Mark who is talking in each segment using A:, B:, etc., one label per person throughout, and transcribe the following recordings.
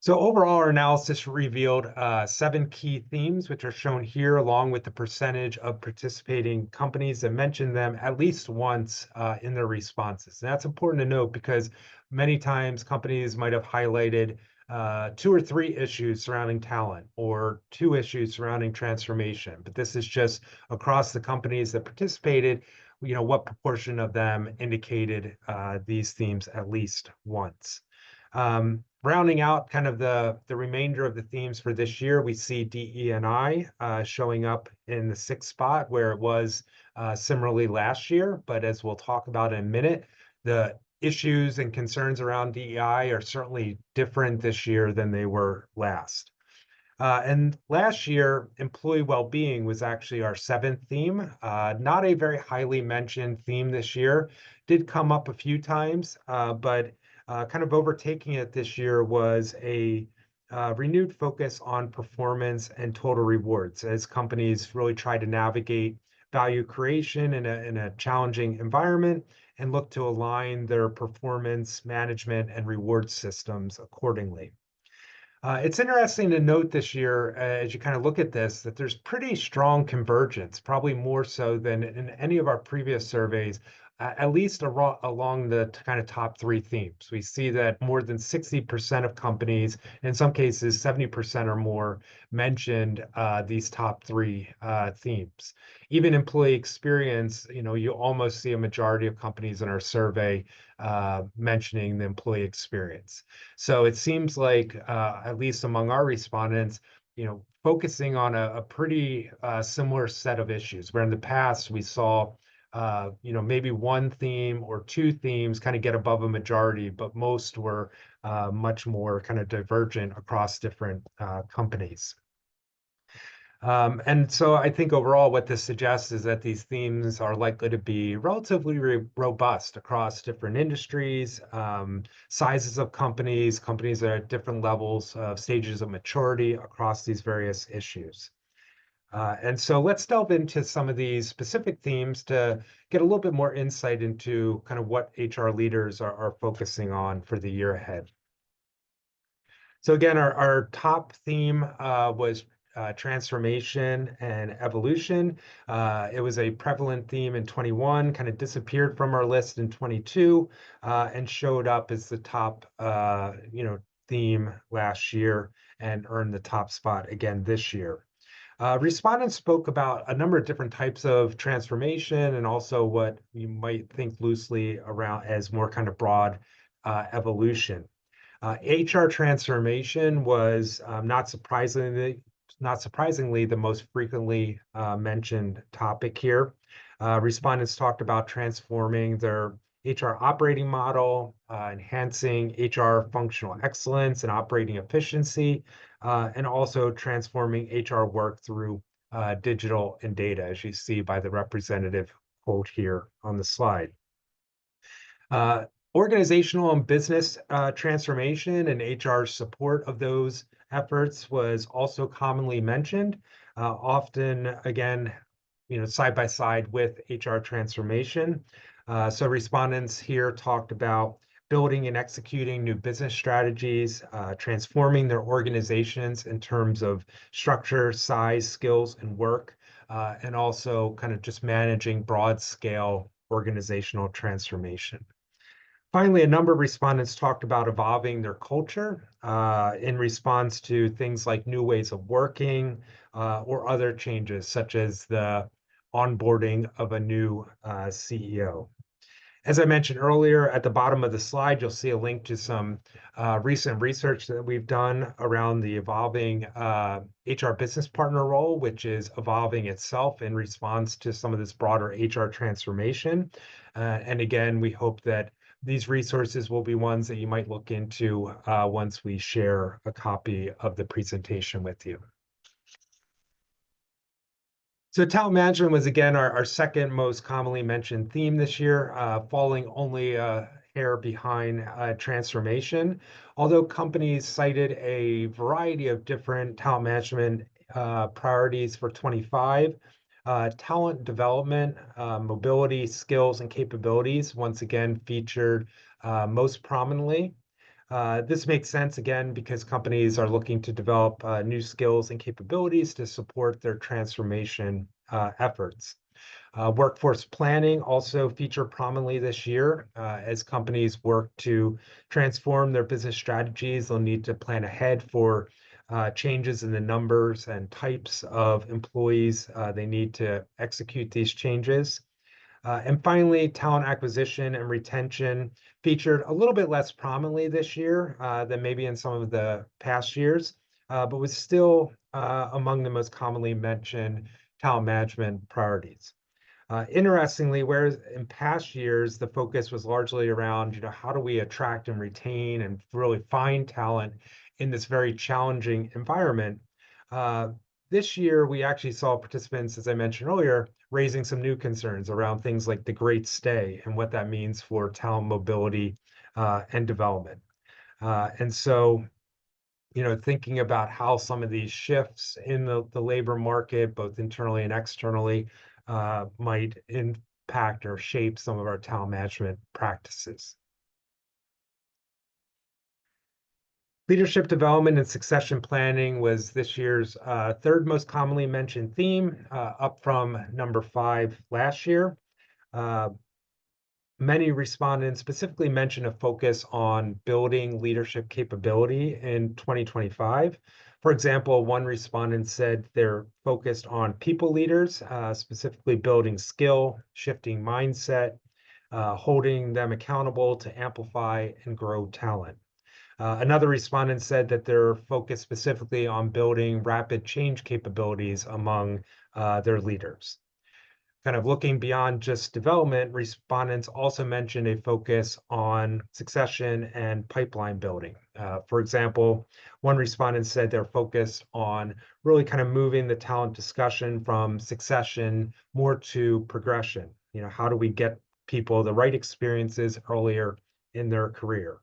A: So overall, our analysis revealed 7 key themes, which are shown here, along with the percentage of participating companies that mentioned them at least once in their responses. And that's important to note because many times companies might have highlighted 2 or 3 issues surrounding talent or 2 issues surrounding transformation. But this is just across the companies that participated, what proportion of them indicated these themes at least once. Rounding out kind of the remainder of the themes for this year, we see DE&I showing up in the 6th spot where it was similarly last year. But as we'll talk about in a minute, the issues and concerns around DEI are certainly different this year than they were last. And last year, employee well-being was actually our 7th theme. Not a very highly mentioned theme this year. Did come up a few times, but kind of overtaking it this year was a renewed focus on performance and total rewards as companies really try to navigate value creation in a challenging environment and look to align their performance management and reward systems accordingly. It's interesting to note this year, as you kind of look at this, that there's pretty strong convergence, probably more so than in any of our previous surveys, at least along the kind of top 3 themes. We see that more than 60% of companies, in some cases 70% or more, mentioned these top 3 themes. Even employee experience, you almost see a majority of companies in our survey mentioning the employee experience. So it seems like, at least among our respondents, focusing on a pretty similar set of issues, where in the past we saw, maybe 1 theme or 2 themes kind of get above a majority, but most were much more kind of divergent across different companies. And so I think overall what this suggests is that these themes are likely to be relatively robust across different industries, sizes of companies that are at different levels of stages of maturity across these various issues. And so let's delve into some of these specific themes to get a little bit more insight into kind of what HR leaders are focusing on for the year ahead. So again, our top theme was transformation and evolution. It was a prevalent theme in 21, kind of disappeared from our list in 22, and showed up as the top theme last year and earned the top spot again this year. Respondents spoke about a number of different types of transformation and also what you might think loosely around as more kind of broad evolution. HR transformation was not surprisingly, the most frequently mentioned topic here. Respondents talked about transforming their HR operating model, enhancing HR functional excellence and operating efficiency, and also transforming HR work through digital and data, as you see by the representative quote here on the slide. Organizational and business transformation and HR support of those efforts was also commonly mentioned, often, again, side by side with HR transformation. So respondents here talked about building and executing new business strategies, transforming their organizations in terms of structure, size, skills, and work, and also kind of just managing broad scale organizational transformation. Finally, a number of respondents talked about evolving their culture in response to things like new ways of working or other changes, such as the onboarding of a new CEO. As I mentioned earlier, at the bottom of the slide, you'll see a link to some recent research that we've done around the evolving HR business partner role, which is evolving itself in response to some of this broader HR transformation. And again, we hope that these resources will be ones that you might look into once we share a copy of the presentation with you. So talent management was, again, our second most commonly mentioned theme this year, falling only a hair behind transformation. Although companies cited a variety of different talent management priorities for 25, talent development, mobility, skills, and capabilities once again featured most prominently. This makes sense again because companies are looking to develop new skills and capabilities to support their transformation efforts. Workforce planning also featured prominently this year. As companies work to transform their business strategies, they'll need to plan ahead for changes in the numbers and types of employees they need to execute these changes. And finally, talent acquisition and retention featured a little bit less prominently this year than maybe in some of the past years, but was still among the most commonly mentioned talent management priorities. Interestingly, whereas in past years, the focus was largely around, how do we attract and retain and really find talent in this very challenging environment? Uh, this year, we actually saw participants, as I mentioned earlier, raising some new concerns around things like the Great Stay and what that means for talent mobility and development. And so, thinking about how some of these shifts in the labor market, both internally and externally, might impact or shape some of our talent management practices. Leadership development and succession planning was this year's third most commonly mentioned theme, up from number 5 last year. Uh, Many respondents specifically mentioned a focus on building leadership capability in 2025. For example, one respondent said they're focused on people leaders, specifically building skill, shifting mindset, holding them accountable to amplify and grow talent. Another respondent said that they're focused specifically on building rapid change capabilities among their leaders. Kind of looking beyond just development, respondents also mentioned a focus on succession and pipeline building. For example, one respondent said they're focused on really kind of moving the talent discussion from succession more to progression. How do we get people the right experiences earlier in their career?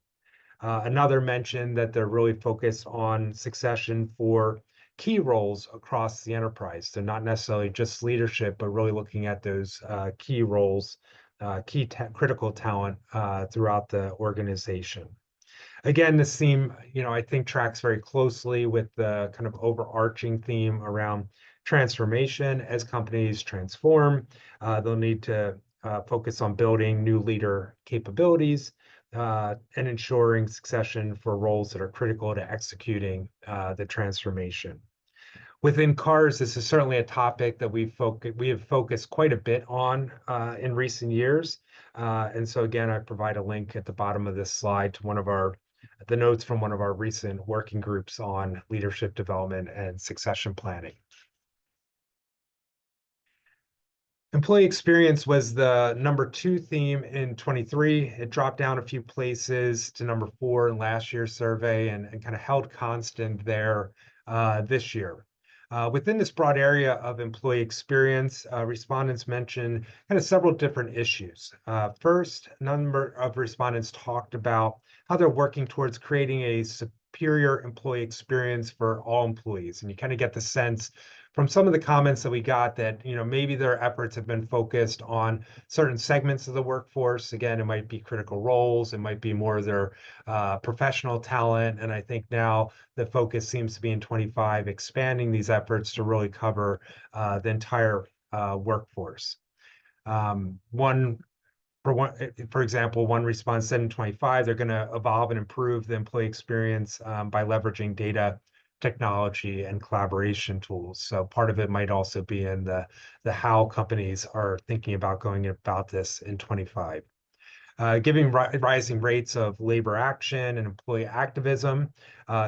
A: Another mentioned that they're really focused on succession for key roles across the enterprise. So not necessarily just leadership, but really looking at those key roles, critical talent throughout the organization. Again, this theme, I think tracks very closely with the kind of overarching theme around transformation. As companies transform, they'll need to focus on building new leader capabilities and ensuring succession for roles that are critical to executing the transformation. Within CAHRS, this is certainly a topic that we have focused quite a bit on in recent years. And so again, I provide a link at the bottom of this slide to the notes from one of our recent working groups on leadership development and succession planning. Employee experience was the number 2 theme in 23. It dropped down a few places to number 4 in last year's survey and kind of held constant there this year. Within this broad area of employee experience, respondents mentioned kind of several different issues. First, a number of respondents talked about how they're working towards creating a superior employee experience for all employees. And you kind of get the sense from some of the comments that we got that, maybe their efforts have been focused on certain segments of the workforce. Again, it might be critical roles, it might be more of their professional talent. And I think now the focus seems to be in 25, expanding these efforts to really cover the entire workforce. For example, one response said in 25, they're going to evolve and improve the employee experience by leveraging data technology and collaboration tools. So part of it might also be in the how companies are thinking about going about this in 25. Given rising rates of labor action and employee activism,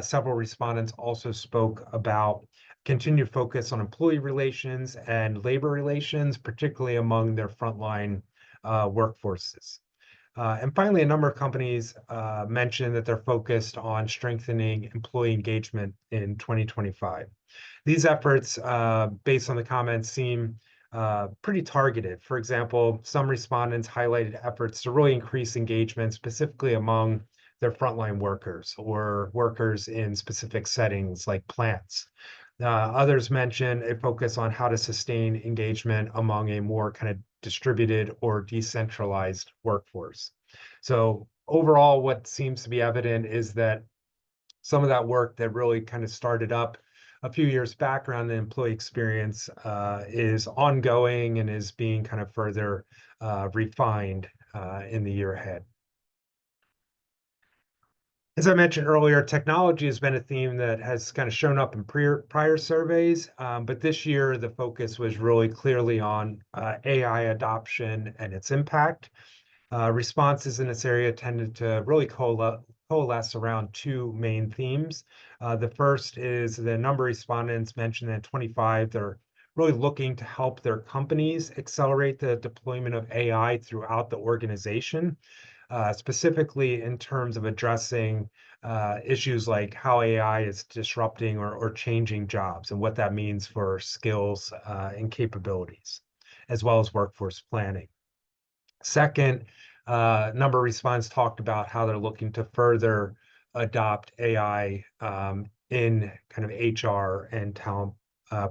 A: several respondents also spoke about continued focus on employee relations and labor relations, particularly among their frontline workforces. And finally, a number of companies mentioned that they're focused on strengthening employee engagement in 2025. These efforts, based on the comments, seem pretty targeted. For example, some respondents highlighted efforts to really increase engagement, specifically among their frontline workers or workers in specific settings like plants. Others mentioned a focus on how to sustain engagement among a more kind of distributed or decentralized workforce. So overall, what seems to be evident is that some of that work that really kind of started up a few years back around the employee experience is ongoing and is being kind of further refined in the year ahead. As I mentioned earlier, technology has been a theme that has kind of shown up in prior surveys, but this year the focus was really clearly on AI adoption and its impact. Responses in this area tended to really coalesce around two main themes. The first is the number of respondents mentioned that 25, they're really looking to help their companies accelerate the deployment of AI throughout the organization, specifically in terms of addressing issues like how AI is disrupting or changing jobs and what that means for skills and capabilities, as well as workforce planning. Second, number of respondents talked about how they're looking to further adopt AI in kind of HR and talent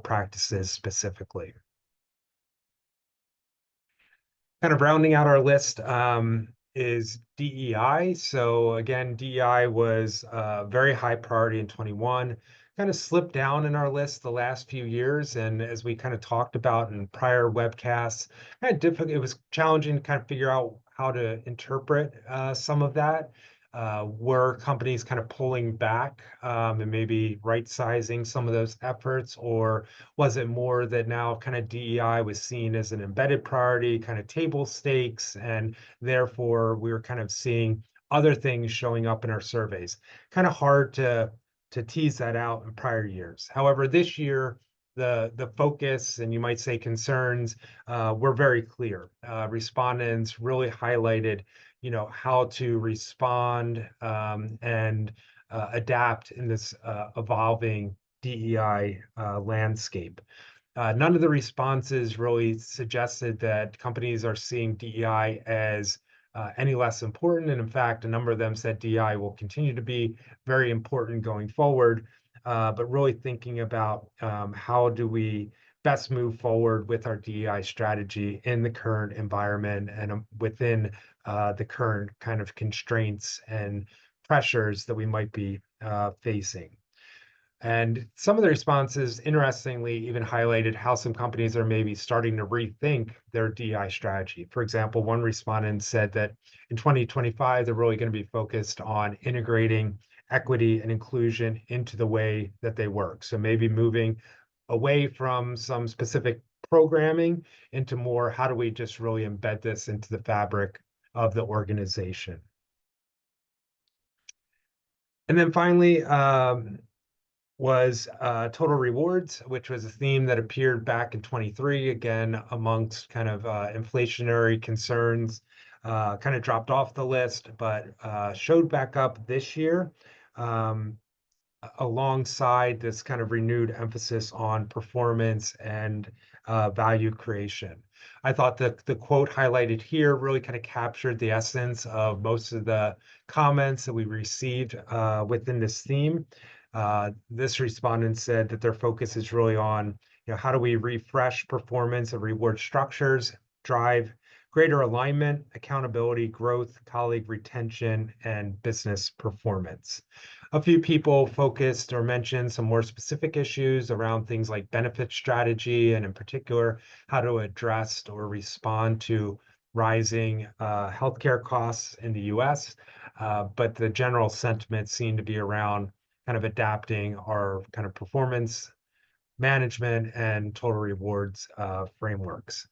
A: practices specifically. Kind of rounding out our list is DEI. So again, DEI was a very high priority in 21, kind of slipped down in our list the last few years. And as we kind of talked about in prior webcasts, kind of difficult, it was challenging to kind of figure out how to interpret some of that. Were companies kind of pulling back and maybe right-sizing some of those efforts, or was it more that now kind of DEI was seen as an embedded priority, kind of table stakes, and therefore we were kind of seeing other things showing up in our surveys? Kind of hard to tease that out in prior years. However, this year, the focus and you might say concerns were very clear. Respondents really highlighted, how to respond and adapt in this evolving DEI landscape. None of the responses really suggested that companies are seeing DEI as any less important. And in fact, a number of them said DEI will continue to be very important going forward, but really thinking about how do we best move forward with our DEI strategy in the current environment and within the current kind of constraints and pressures that we might be facing. And some of the responses, interestingly, even highlighted how some companies are maybe starting to rethink their DI strategy. For example, one respondent said that in 2025, they're really going to be focused on integrating equity and inclusion into the way that they work. So maybe moving away from some specific programming into more, how do we just really embed this into the fabric of the organization? And then finally, was total rewards, which was a theme that appeared back in 23, again, amongst kind of inflationary concerns, kind of dropped off the list, but showed back up this year alongside this kind of renewed emphasis on performance and value creation. I thought that the quote highlighted here really kind of captured the essence of most of the comments that we received within this theme. This respondent said that their focus is really on, how do we refresh performance and reward structures, drive greater alignment, accountability, growth, colleague retention, and business performance. A few people focused or mentioned some more specific issues around things like benefit strategy, and in particular, how to address or respond to rising healthcare costs in the US. But the general sentiment seemed to be around kind of adapting our kind of performance management and total rewards frameworks.